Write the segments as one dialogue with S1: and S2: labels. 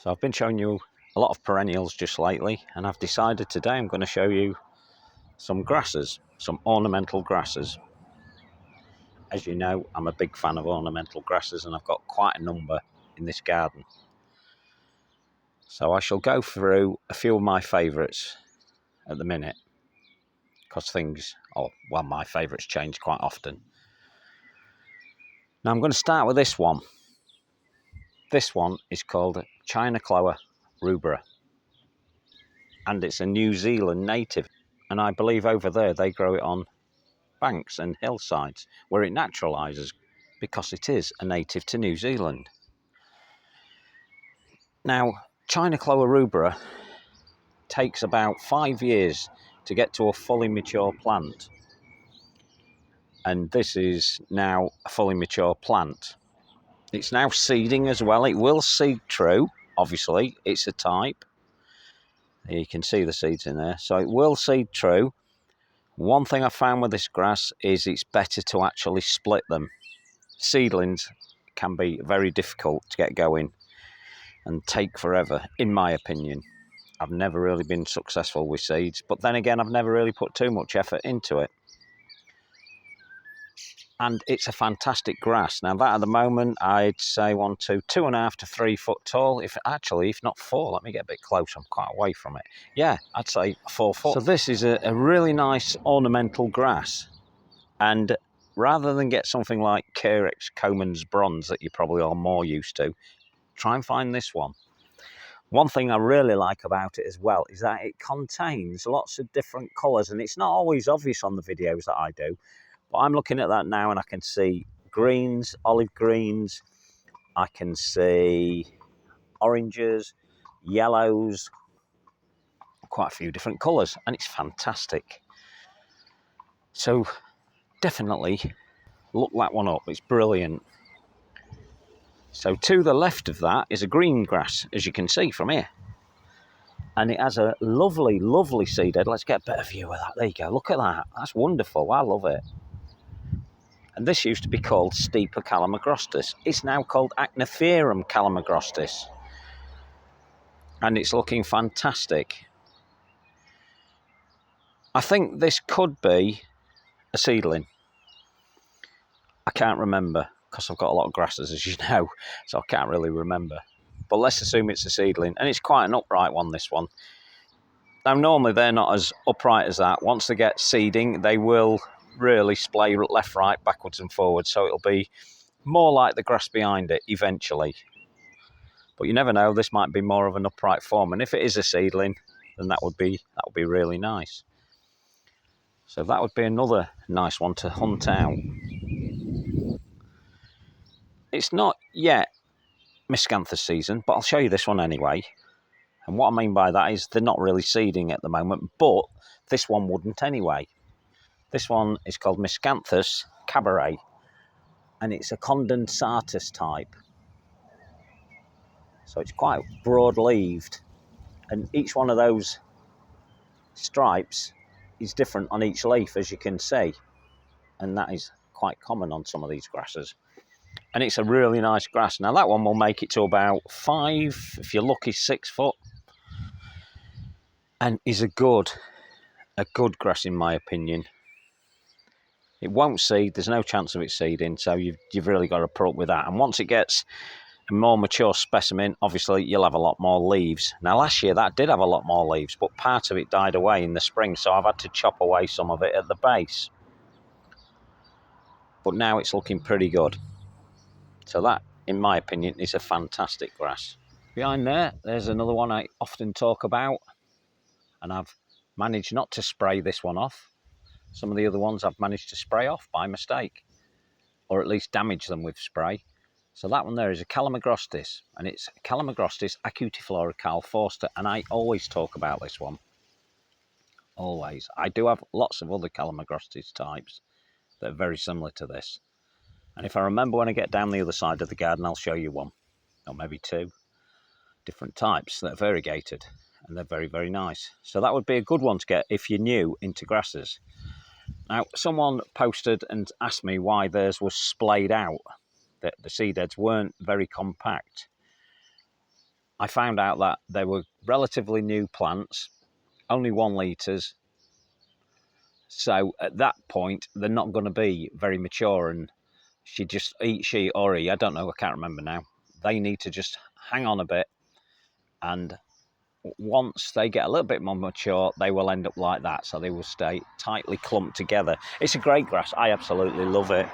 S1: So I've been showing you a lot of perennials just lately, and I've decided today I'm going to show you some grasses, some ornamental grasses. As you know, I'm a big fan of ornamental grasses, and I've got quite a number in this garden. So I shall go through a few of my favourites at the minute, because my favourites change quite often. Now I'm going to start with this one. This one is called China Clover rubra, and it's a New Zealand native, and I believe over there they grow it on banks and hillsides where it naturalises, because it is a native to New Zealand. Now, China Clover rubra takes about 5 years to get to a fully mature plant, and this is now a fully mature plant. It's now seeding as well. It will seed true, obviously, it's a type. You can see the seeds in there, so it will seed true. One thing I found with this grass is it's better to actually split them. Seedlings can be very difficult to get going and take forever, in my opinion. I've never really been successful with seeds, but then again, I've never really put too much effort into it. And it's a fantastic grass. Now that at the moment, I'd say 2.5 to 3 foot tall. If not 4, let me get a bit close, I'm quite away from it. Yeah, I'd say 4 foot. So this is a really nice ornamental grass. And rather than get something like Carex Coman's Bronze that you probably are more used to, try and find this one. One thing I really like about it as well is that it contains lots of different colours, and it's not always obvious on the videos that I do, but I'm looking at that now and I can see greens, olive greens, I can see oranges, yellows, quite a few different colours, and it's fantastic. So definitely look that one up, it's brilliant. So to the left of that is a green grass, as you can see from here. And it has a lovely, lovely seed head. Let's get a better view of that. There you go, look at that. That's wonderful, I love it. And this used to be called Steeper calamagrostis. It's now called Acniferum calamagrostis. And it's looking fantastic. I think this could be a seedling. I can't remember, because I've got a lot of grasses, as you know, so I can't really remember. But let's assume it's a seedling, and it's quite an upright one, this one. Now, normally they're not as upright as that. Once they get seeding, they will really splay left, right, backwards and forwards, so it'll be more like the grass behind it eventually. But you never know, this might be more of an upright form, and if it is a seedling, then that would be really nice. So that would be another nice one to hunt out. It's not yet miscanthus season, but I'll show you this one anyway. And what I mean by that is they're not really seeding at the moment, but this one wouldn't anyway. This one is called Miscanthus cabaret, and it's a condensatus type. So it's quite broad-leaved, and each one of those stripes is different on each leaf, as you can see. And that is quite common on some of these grasses. And it's a really nice grass. Now that one will make it to about 5, if you're lucky, 6 foot. And is a good grass in my opinion. It won't seed, there's no chance of it seeding, so you've really got to put up with that. And once it gets a more mature specimen, obviously you'll have a lot more leaves. Now last year that did have a lot more leaves, but part of it died away in the spring, so I've had to chop away some of it at the base. But now it's looking pretty good. So that, in my opinion, is a fantastic grass. Behind there's another one I often talk about, and I've managed not to spray this one off. Some of the other ones I've managed to spray off by mistake, or at least damage them with spray. So that one there is a calamagrostis, and it's Calamagrostis acutiflora Carl Forster, and I always talk about this one. Always. I do have lots of other calamagrostis types that are very similar to this. And if I remember when I get down the other side of the garden, I'll show you one, or maybe 2 different types that are variegated, and they're very, very nice. So that would be a good one to get if you're new into grasses. Now, someone posted and asked me why theirs was splayed out, that the seed heads weren't very compact. I found out that they were relatively new plants, only 1 litres. So at that point, they're not going to be very mature, and she or he, I don't know, I can't remember now. They need to just hang on a bit, and once they get a little bit more mature, they will end up like that. So they will stay tightly clumped together. It's a great grass. I absolutely love it.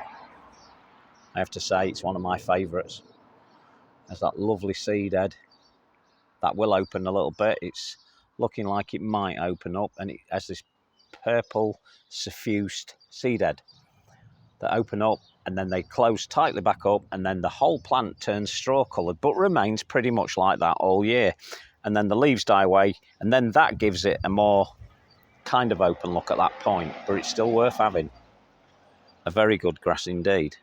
S1: I have to say, it's one of my favourites. There's that lovely seed head. That will open a little bit. It's looking like it might open up, and it has this purple suffused seed head that open up and then they close tightly back up, and then the whole plant turns straw coloured but remains pretty much like that all year. And then the leaves die away, and then that gives it a more kind of open look at that point, but it's still worth having. A very good grass indeed.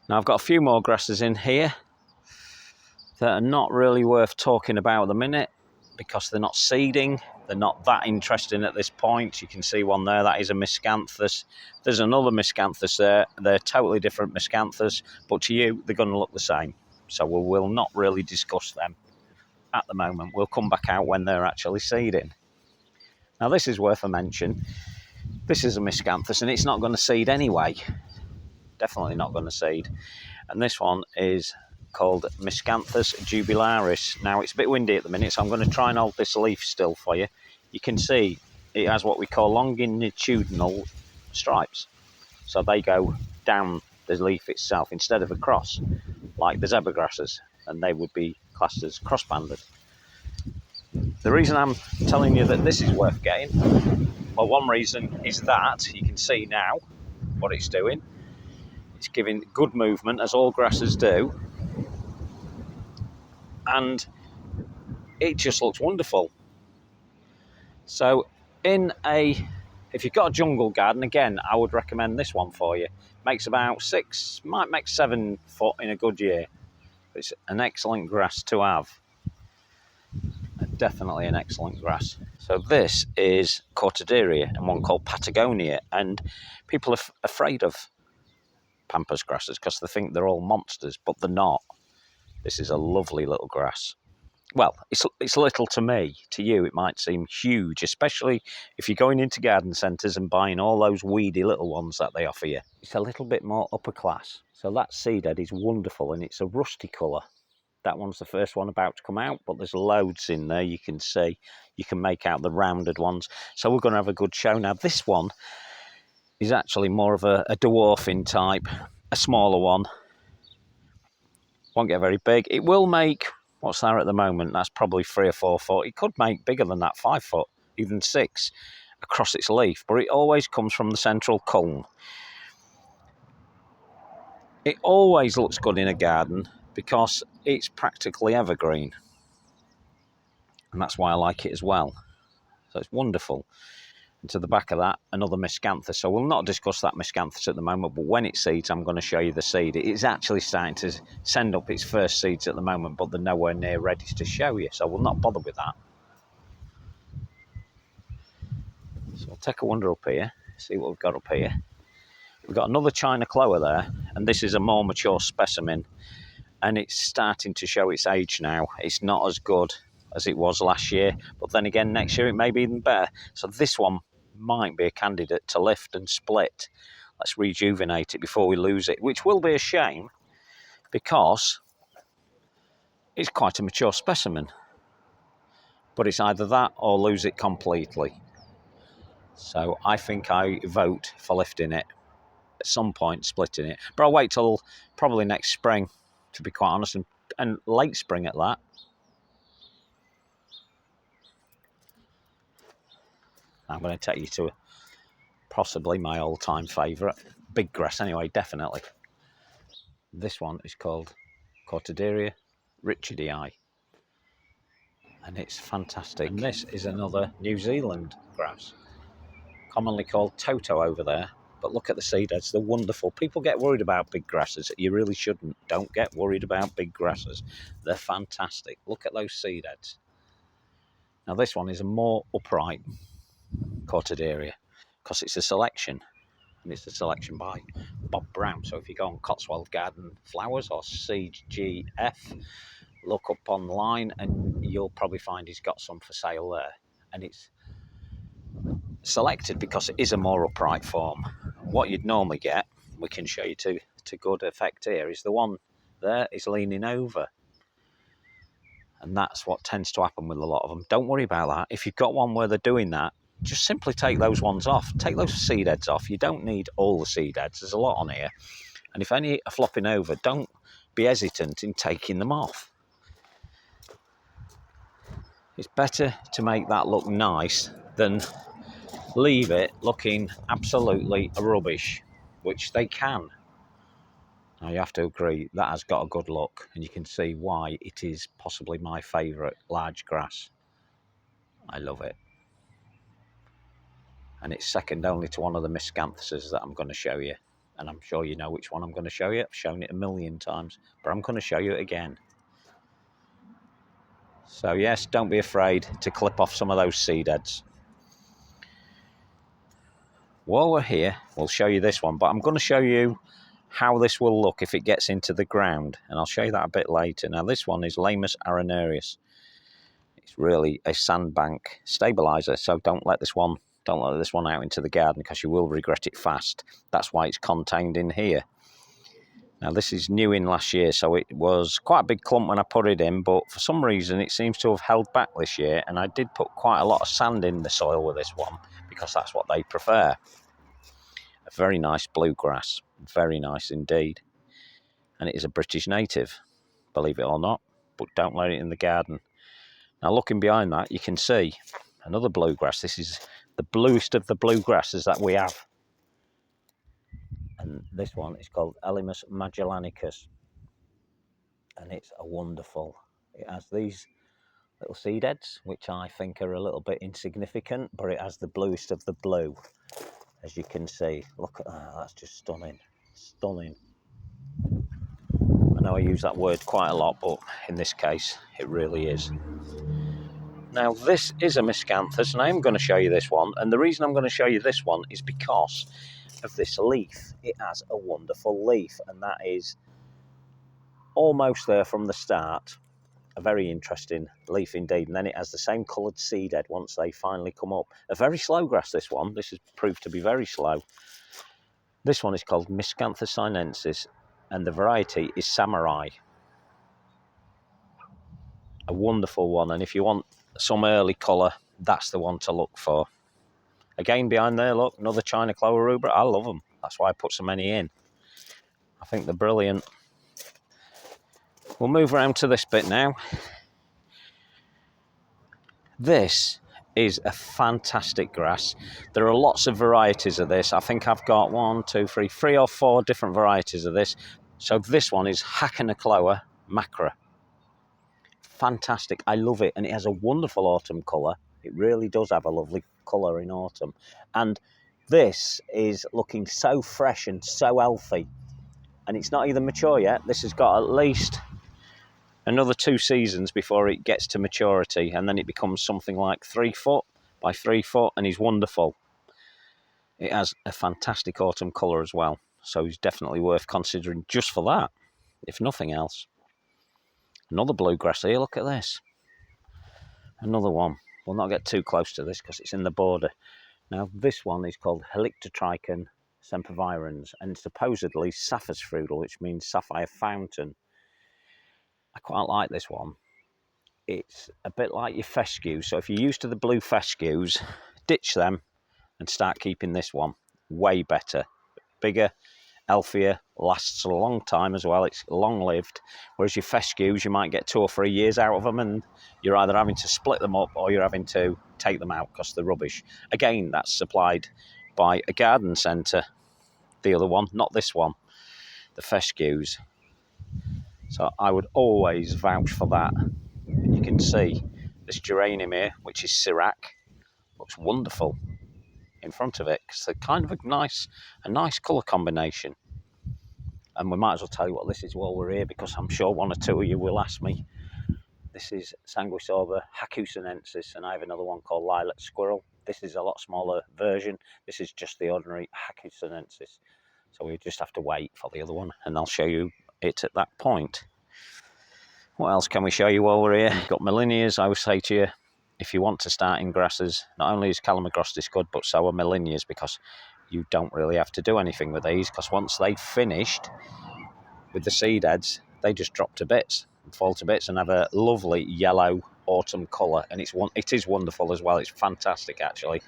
S1: Now I've got a few more grasses in here that are not really worth talking about at the minute because they're not seeding. They're not that interesting at this point. You can see one there, that is a miscanthus. There's another miscanthus there. They're totally different miscanthus, but to you, they're going to look the same. So we will not really discuss them at the moment. We'll come back out when they're actually seeding. Now this is worth a mention. This is a miscanthus and it's not going to seed anyway. Definitely not going to seed. And this one is called Miscanthus jubilaris. Now it's a bit windy at the minute, so I'm going to try and hold this leaf still for you. You can see it has what we call longitudinal stripes. So they go down the leaf itself instead of across, like the zebra grasses, and they would be classed as cross-banded. The reason I'm telling you that this is worth getting, well, one reason is that you can see now what it's doing. It's giving good movement, as all grasses do, and it just looks wonderful. So if you've got a jungle garden, again, I would recommend this one for you. Makes about 6, might make 7 foot in a good year. It's an excellent grass to have. Definitely an excellent grass. So this is Cortaderia and one called Patagonia, and people are afraid of pampas grasses because they think they're all monsters, but they're not. This is a lovely little grass. Well, it's little to me. To you, it might seem huge, especially if you're going into garden centres and buying all those weedy little ones that they offer you. It's a little bit more upper class. So that seed head is wonderful, and it's a rusty colour. That one's the first one about to come out, but there's loads in there. You can see, you can make out the rounded ones. So we're going to have a good show. Now, this one is actually more of a dwarfing type, a smaller one. Won't get very big. It will make, what's there at the moment? That's probably 3 or 4 foot. It could make bigger than that, 5 foot, even 6 across its leaf, but it always comes from the central culm. It always looks good in a garden because it's practically evergreen, and that's why I like it as well. So it's wonderful. And to the back of that, another miscanthus. So we'll not discuss that miscanthus at the moment, but when it seeds, I'm going to show you the seed. It is actually starting to send up its first seeds at the moment, but they're nowhere near ready to show you, so we'll not bother with that. So we'll take a wander up here, see what we've got up here. We've got another China clover there, and this is a more mature specimen, and it's starting to show its age now. It's not as good as it was last year, but then again, next year it may be even better. So this one might be a candidate to lift and split. Let's rejuvenate it before we lose it, which will be a shame because it's quite a mature specimen. But it's either that or lose it completely. So I think I vote for lifting it. At some point splitting it, but I'll wait till probably next spring, to be quite honest, and late spring at that. I'm going to take you to possibly my all-time favourite, big grass anyway, definitely. This one is called Cortaderia richardii, and it's fantastic. And this is another New Zealand grass, commonly called Toto over there. But look at the seed heads, they're wonderful. People get worried about big grasses. You really shouldn't. Don't get worried about big grasses. They're fantastic. Look at those seed heads. Now this one is a more upright Cortaderia because it's a selection, and it's a selection by Bob Brown. So if you go on Cotswold Garden Flowers or CGF, look up online and you'll probably find he's got some for sale there. And it's selected because it is a more upright form. What you'd normally get, we can show you to good effect here, is the one there is leaning over. And that's what tends to happen with a lot of them. Don't worry about that. If you've got one where they're doing that, just simply take those ones off. Take those seed heads off. You don't need all the seed heads. There's a lot on here. And if any are flopping over, don't be hesitant in taking them off. It's better to make that look nice than leave it looking absolutely rubbish, which they can. Now you have to agree that has got a good look, and you can see why it is possibly my favourite large grass. I love it. And it's second only to one of the miscanthuses that I'm going to show you. And I'm sure you know which one I'm going to show you. I've shown it a million times, but I'm going to show you it again. So yes, don't be afraid to clip off some of those seed heads. While we're here, we'll show you this one, but I'm going to show you how this will look if it gets into the ground, and I'll show you that a bit later. Now this one is Lamus arenarius. It's really a sandbank stabilizer, so don't let this one out into the garden because you will regret it fast. That's why it's contained in here. Now this is new in last year, so it was quite a big clump when I put it in, but for some reason it seems to have held back this year, and I did put quite a lot of sand in the soil with this one because that's what they prefer. A very nice bluegrass, very nice indeed. And it is a British native, believe it or not, but don't let it in the garden. Now looking behind that, you can see another bluegrass. This is the bluest of the bluegrasses that we have. And this one is called Elymus magellanicus. And it's a wonderful, it has these little seed heads, which I think are a little bit insignificant, but it has the bluest of the blue, as you can see. Look at that, that's just stunning, stunning. I know I use that word quite a lot, but in this case, it really is. Now, this is a miscanthus, and I am going to show you this one. And the reason I'm going to show you this one is because of this leaf. It has a wonderful leaf, and that is almost there from the start. A very interesting leaf indeed. And then it has the same coloured seed head once they finally come up. A very slow grass, this one. This has proved to be very slow. This one is called Miscanthus sinensis, and the variety is Samurai. A wonderful one, and if you want some early colour, that's the one to look for. Again, behind there, look, another China Clover rubra. I love them. That's why I put so many in. I think they're brilliant. We'll move around to this bit now. This is a fantastic grass. There are lots of varieties of this. I think I've got three or four different varieties of this. So this one is Hakanacloa macra. Fantastic. I love it, and it has a wonderful autumn colour. It really does have a lovely colour in autumn. And this is looking so fresh and so healthy. And it's not even mature yet. This has got at least another 2 seasons before it gets to maturity, and then it becomes something like 3 foot by 3 foot, and is wonderful. It has a fantastic autumn colour as well, so it's definitely worth considering just for that, if nothing else. Another bluegrass here, look at this. Another one. We'll not get too close to this because it's in the border. Now this one is called Helictotrichum sempervirens, and supposedly sapphire, which means sapphire fountain. I quite like this one. It's a bit like your fescues, so if you're used to the blue fescues, ditch them and start keeping this one. Way better, bigger, healthier, lasts a long time as well. It's long-lived, whereas your fescues, you might get 2 or 3 years out of them, and you're either having to split them up or you're having to take them out because they're rubbish. Again, that's supplied by a garden centre, the other one, not this one, the fescues. So I would always vouch for that. And you can see this geranium here, which is Syrah, looks wonderful in front of it because they're kind of a nice colour combination. And we might as well tell you what this is while we're here, because I'm sure 1 or 2 of you will ask me. This is Sanguisorba hacusinensis, and I have another one called Lilac Squirrel. This is a lot smaller version. This is just the ordinary hacusinensis. So we just have to wait for the other one, and I'll show you it at that point. What else can we show you while we're here? You've got Millennias. I would say to you, if you want to start in grasses, not only is Calamagrostis good, but so are Millennias, because you don't really have to do anything with these, because once they've finished with the seed heads, they just drop to bits and fall to bits and have a lovely yellow autumn colour, and it is wonderful as well. It's fantastic, actually.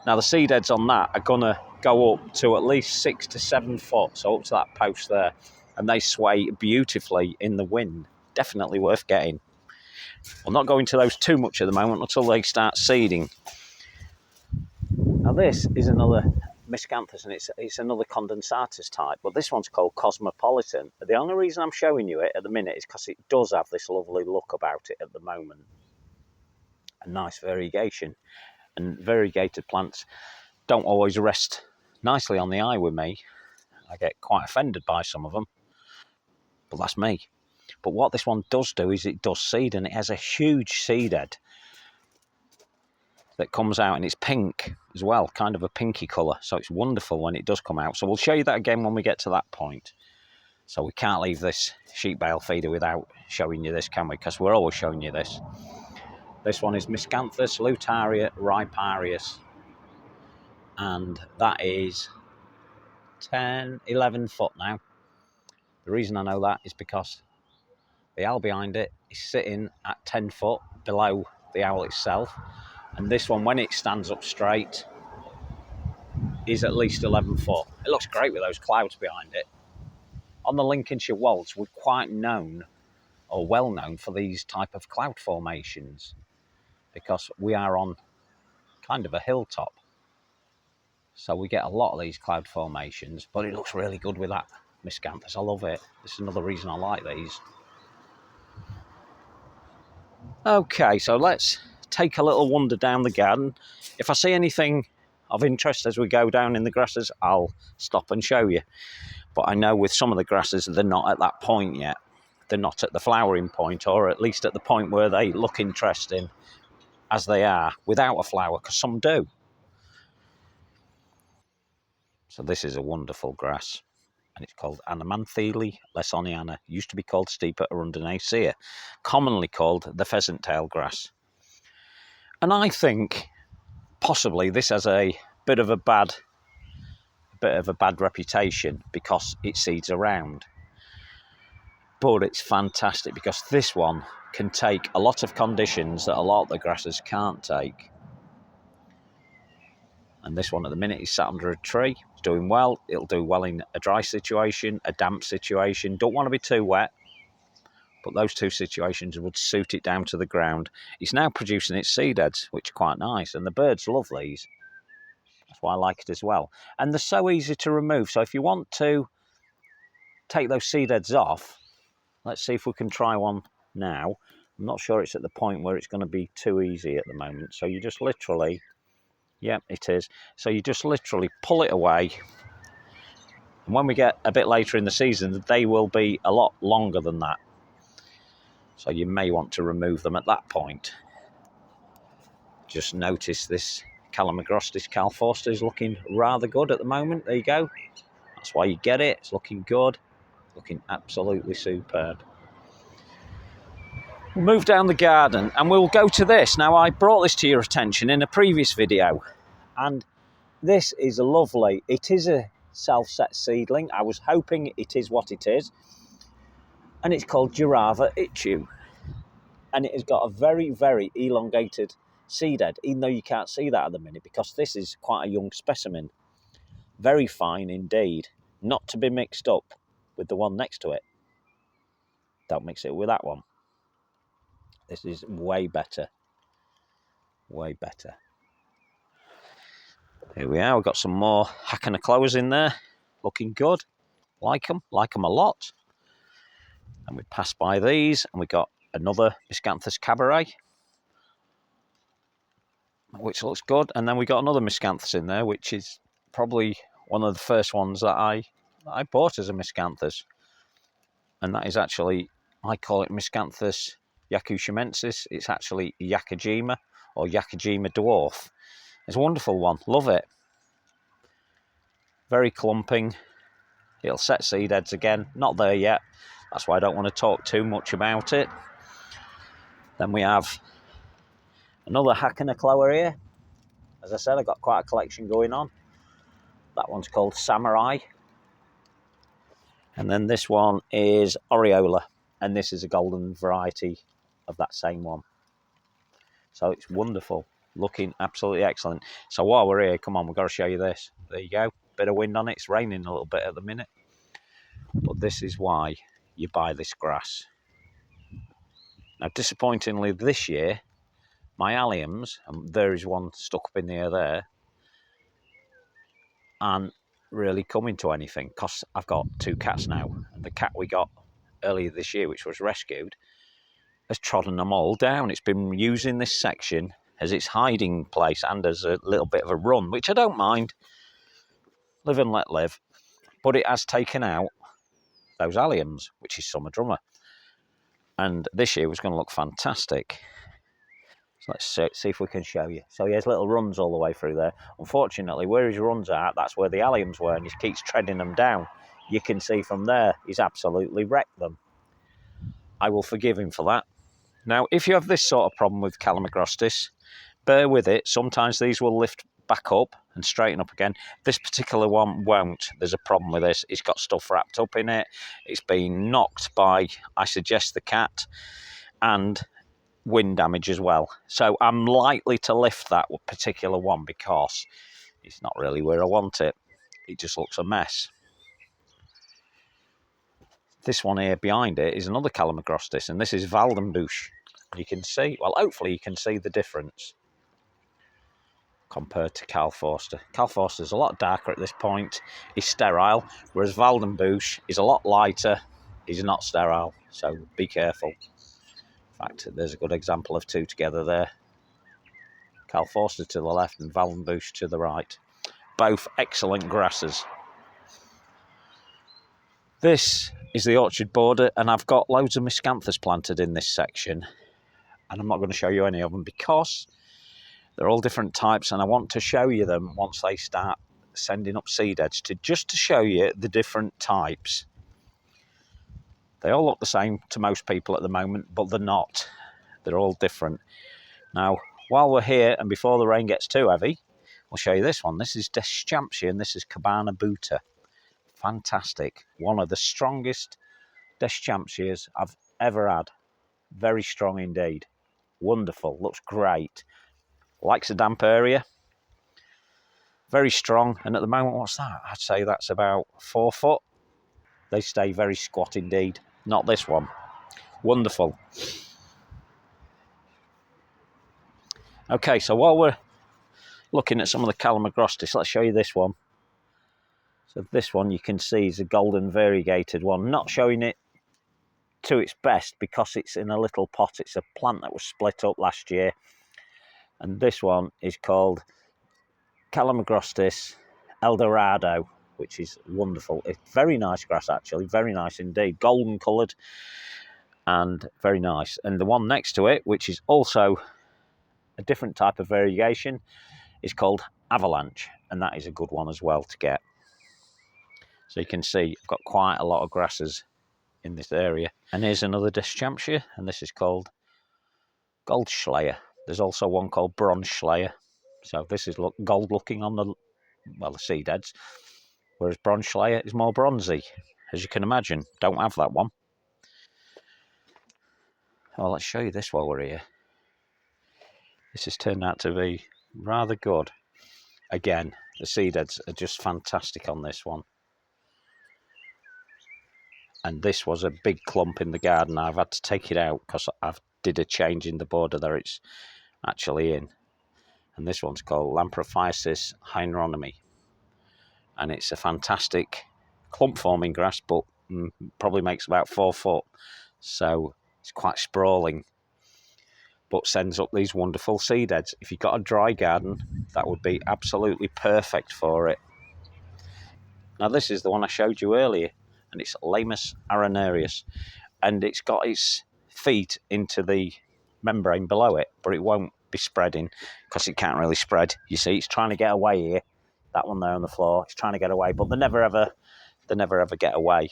S1: Now, the seed heads on that are going to go up to at least 6 to 7 foot, so up to that post there, and they sway beautifully in the wind. Definitely worth getting. We'll not go into those too much at the moment until they start seeding. Now, this is another Miscanthus, and it's another condensatus type, but this one's called Cosmopolitan. The only reason I'm showing you it at the minute is because it does have this lovely look about it at the moment. A nice variegation. And variegated plants don't always rest nicely on the eye with me. I get quite offended by some of them, but that's me. But what this one does do is it does seed, and it has a huge seed head that comes out, and it's pink as well, kind of a pinky colour, so it's wonderful when it does come out. So we'll show you that again when we get to that point. So we can't leave this sheep bale feeder without showing you this, can we? Because we're always showing you this. This one is Miscanthus lutaria riparius, and that is 10, 11 foot now. The reason I know that is because the owl behind it is sitting at 10 foot below the owl itself, and this one, when it stands up straight, is at least 11 foot. It looks great with those clouds behind it. On the Lincolnshire Wolds, we're quite known, or well known, for these type of cloud formations, because we are on kind of a hilltop. So we get a lot of these cloud formations, but it looks really good with that Miscanthus. I love it. This is another reason I like these. Okay, so let's take a little wander down the garden. If I see anything of interest as we go down in the grasses, I'll stop and show you. But I know with some of the grasses, they're not at that point yet. They're not at the flowering point, or at least at the point where they look interesting as they are without a flower, because some do. So this is a wonderful grass, and it's called Anamanthele lesoniana. Used to be called Stipa arundinacea, commonly called the pheasant tail grass. And I think possibly this has a bit of a bad reputation because it seeds around. But it's fantastic because this one can take a lot of conditions that a lot of the grasses can't take. And this one at the minute is sat under a tree. It's doing well. It'll do well in a dry situation, a damp situation. Don't want to be too wet, but those two situations would suit it down to the ground. It's now producing its seed heads, which are quite nice, and the birds love these. That's why I like it as well. And they're so easy to remove. So if you want to take those seed heads off, let's see if we can try one now. I'm not sure it's at the point where it's going to be too easy at the moment. So you just literally, yeah, it is. So you just literally pull it away. And when we get a bit later in the season, they will be a lot longer than that. So you may want to remove them at that point. Just notice this Calamagrostis calforsta is looking rather good at the moment. There you go. That's why you get it. It's looking good. Looking absolutely superb. We'll move down the garden and we'll go to this. Now, I brought this to your attention in a previous video, and this is lovely. It is a self-set seedling. I was hoping it is what it is. And it's called Girava Ichu. And it has got a very, very elongated seed head, even though you can't see that at the minute because this is quite a young specimen. Very fine indeed. Not to be mixed up with the one next to it. Don't mix it with that one. This is way better. Way better. Here we are. We've got some more Hakanacloas in there. Looking good. Like them a lot. And we passed by these, and we got another Miscanthus cabaret, which looks good. And then we got another Miscanthus in there, which is probably one of the first ones that I bought as a Miscanthus. And that is actually, I call it Miscanthus yakushamensis. It's actually Yakajima or Yakajima dwarf. It's a wonderful one. Love it. Very clumping. It'll set seed heads again. Not there yet. That's why I don't want to talk too much about it. Then we have another Hakanakloa here. As I said, I've got quite a collection going on. That one's called Samurai. And then this one is Aureola. And this is a golden variety of that same one. So it's wonderful. Looking absolutely excellent. So while we're here, come on, we've got to show you this. There you go. Bit of wind on it. It's raining a little bit at the minute. But this is why you buy this grass. Now, disappointingly this year, my alliums, and there is one stuck up in the air there, aren't really coming to anything because I've got 2 cats now. And the cat we got earlier this year, which was rescued, has trodden them all down. It's been using this section as its hiding place and as a little bit of a run, which I don't mind. Live and let live. But it has taken out those alliums, which is summer drummer. And this year was going to look fantastic. So let's see if we can show you. So he has little runs all the way through there. Unfortunately, where his runs are, that's where the alliums were, and he keeps treading them down. You can see from there, he's absolutely wrecked them. I will forgive him for that. Now, if you have this sort of problem with Calamagrostis, bear with it. Sometimes these will lift back up and straighten up again. This particular one won't. There's a problem with this. It's got stuff wrapped up in it. It's been knocked by, I suggest, the cat, and wind damage as well. So I'm likely to lift that particular one because it's not really where I want it. It just looks a mess. This one here behind it is another Calamagrostis, and this is Waldenbusch. You can see, well, hopefully you can see the difference compared to Carl Forster. Carl Forster's a lot darker at this point. He's sterile, whereas Waldenbusch is a lot lighter. He's not sterile, so be careful. In fact, there's a good example of 2 together there. Carl Forster to the left and Waldenbusch to the right. Both excellent grasses. This is the orchard border, and I've got loads of miscanthus planted in this section. And I'm not going to show you any of them because they're all different types, and I want to show you them once they start sending up seed heads, just to show you the different types. They all look the same to most people at the moment, but they're not. They're all different. Now, while we're here and before the rain gets too heavy, I'll show you this one. This is Deschampsia and this is Cabana Buta. Fantastic. One of the strongest Deschampsias I've ever had. Very strong indeed. Wonderful. Looks great. Likes a damp area. Very strong. And at the moment, what's that? I'd say that's about 4 foot. They stay very squat indeed. Not this one. Wonderful. Okay, so while we're looking at some of the Calamagrostis, let's show you this one. So this one you can see is a golden variegated one. Not showing it to its best because it's in a little pot. It's a plant that was split up last year. And this one is called Calamagrostis Eldorado, which is wonderful. It's very nice grass, actually. Very nice indeed. Golden coloured and very nice. And the one next to it, which is also a different type of variegation, is called Avalanche. And that is a good one as well to get. So you can see I've got quite a lot of grasses in this area. And here's another Deschampsia, and this is called Goldschleyer. There's also one called Bronzeschleyer. So this is gold looking on the seed heads, whereas Bronzeschleyer is more bronzy, as you can imagine. Don't have that one. Well, let's show you this while we're here. This has turned out to be rather good. Again, the seed heads are just fantastic on this one. And this was a big clump in the garden. I've had to take it out because I've did a change in the border that it's actually in. And this one's called Lamprophysis hieronymi. And it's a fantastic clump forming grass, but probably makes about 4 foot. So it's quite sprawling, but sends up these wonderful seed heads. If you've got a dry garden, that would be absolutely perfect for it. Now this is the one I showed you earlier, and it's Lamus arenarius, and it's got its feet into the membrane below it, but it won't be spreading because it can't really spread. You see, it's trying to get away here. That one there on the floor, it's trying to get away, but they never ever get away.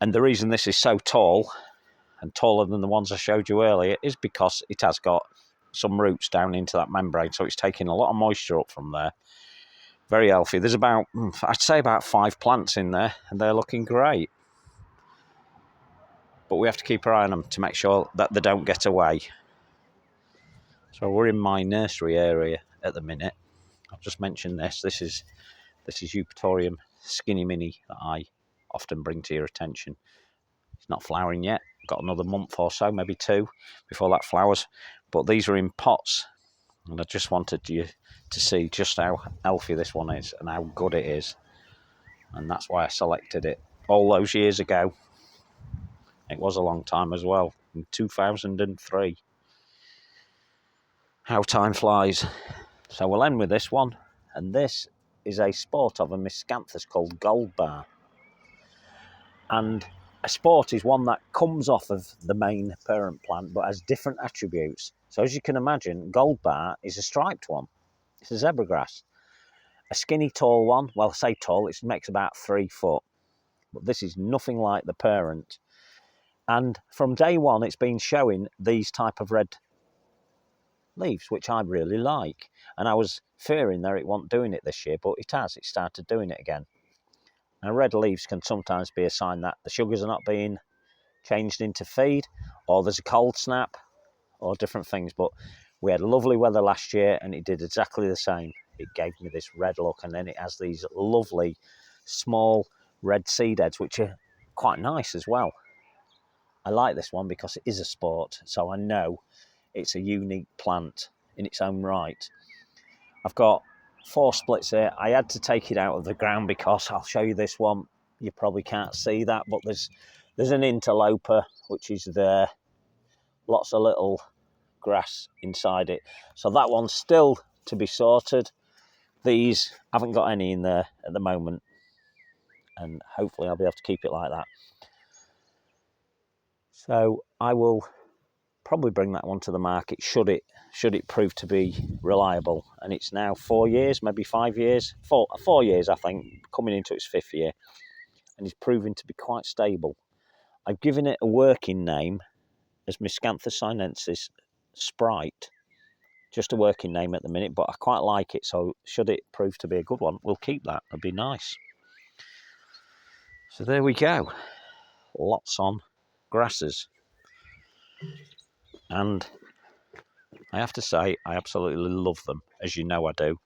S1: And the reason this is so tall and taller than the ones I showed you earlier is because it has got some roots down into that membrane, so it's taking a lot of moisture up from there. Very healthy. There's about, I'd say about 5 plants in there, and they're looking great. But we have to keep our eye on them to make sure that they don't get away. So we're in my nursery area at the minute. I've just mentioned this. This is Eupatorium skinny mini that I often bring to your attention. It's not flowering yet. Got another month or so, maybe 2, before that flowers. But these are in pots, and I just wanted you to see just how healthy this one is and how good it is. And that's why I selected it all those years ago. It was a long time as well, in 2003. How time flies. So we'll end with this one, and this is a sport of a miscanthus called gold bar. And a sport is one that comes off of the main parent plant but has different attributes. So as you can imagine, gold bar is a striped one. It's a zebra grass. A skinny tall one, well I say tall, it makes about 3 foot. But this is nothing like the parent. And from day one it's been showing these type of red leaves, which I really like. And I was fearing that it wasn't doing it this year, but it has. It started doing it again. Now red leaves can sometimes be a sign that the sugars are not being changed into feed, or there's a cold snap, or different things. But we had lovely weather last year and it did exactly the same. It gave me this red look, and then it has these lovely small red seed heads, which are quite nice as well. I like this one because it is a sport, so I know it's a unique plant in its own right. I've got 4 splits here. I had to take it out of the ground because I'll show you this one. You probably can't see that, but there's an interloper which is there. Lots of little grass inside it. So that one's still to be sorted. These haven't got any in there at the moment, and hopefully I'll be able to keep it like that. So I will probably bring that one to the market should it prove to be reliable. And it's now 4 years, maybe 5 years, 4 years I think, coming into its 5th year, and it's proving to be quite stable. I've given it a working name as Miscanthus sinensis Sprite, just a working name at the minute, but I quite like it, so should it prove to be a good one, we'll keep that. It'd be nice. So there we go. Lots on grasses. And I have to say, I absolutely love them, as you know I do.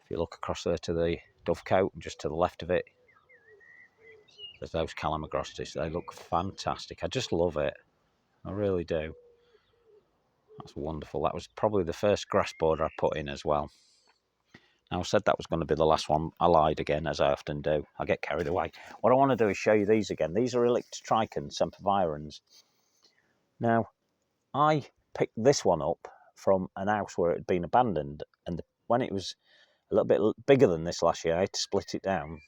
S1: If you look across there to the dovecote, and just to the left of it, there's those calamagrostis. They look fantastic. I just love it. I really do. That's wonderful. That was probably the first grass border I put in as well. Now, I said that was going to be the last one. I lied again, as I often do. I get carried away. What I want to do is show you these again. These are Elictotrichum sempervirens. Now, I picked this one up from an house where it had been abandoned, and when it was a little bit bigger than this last year, I had to split it down.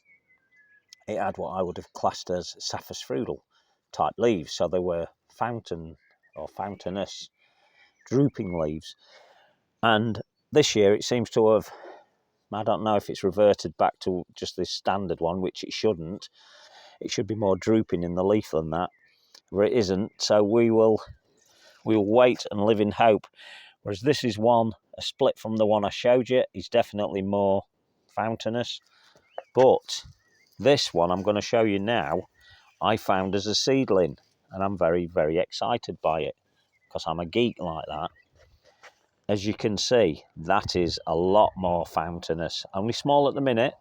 S1: It had what I would have classed as sapphire type leaves, so they were fountain or fountainous drooping leaves. And this year it seems to have, I don't know if it's reverted back to just this standard one, which it shouldn't. It should be more drooping in the leaf than that, where it isn't. So we'll wait and live in hope. Whereas this is one, a split from the one I showed you, is definitely more fountainous. But this one I'm going to show you now, I found as a seedling, and I'm very, very excited by it because I'm a geek like that. As you can see, that is a lot more fountainous. Only small at the minute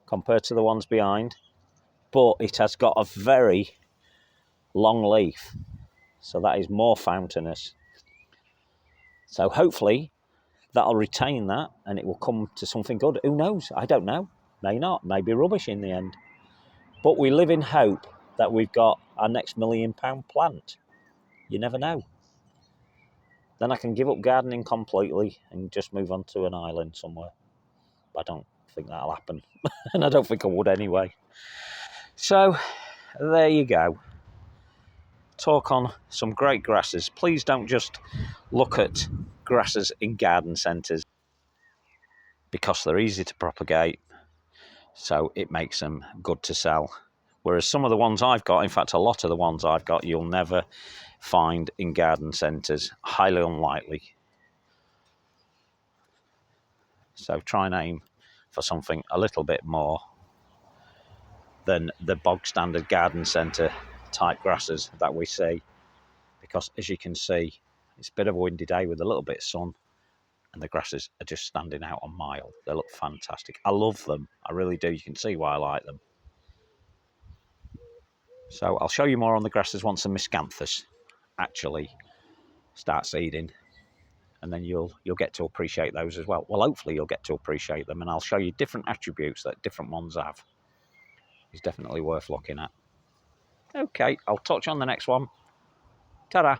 S1: compared to the ones behind, but it has got a very long leaf, so that is more fountainous. So hopefully that'll retain that and it will come to something good. Who knows? I don't know. May not. May be rubbish in the end. But we live in hope that we've got our next £1 million plant. You never know. Then I can give up gardening completely and just move on to an island somewhere. But I don't think that'll happen. And I don't think I would anyway. So, there you go. Talk on some great grasses. Please don't just look at grasses in garden centres, because they're easy to propagate, so it makes them good to sell. Whereas some of the ones I've got, in fact, a lot of the ones I've got, you'll never find in garden centres. Highly unlikely. So try and aim for something a little bit more than the bog standard garden centre type grasses that we see. Because as you can see, it's a bit of a windy day with a little bit of sun, and the grasses are just standing out a mile. They look fantastic. I love them. I really do. You can see why I like them. So I'll show you more on the grasses once the miscanthus actually start seeding, and then you'll get to appreciate those as well. Well, hopefully you'll get to appreciate them, and I'll show you different attributes that different ones have. It's definitely worth looking at. Okay, I'll touch on the next one. Ta-da!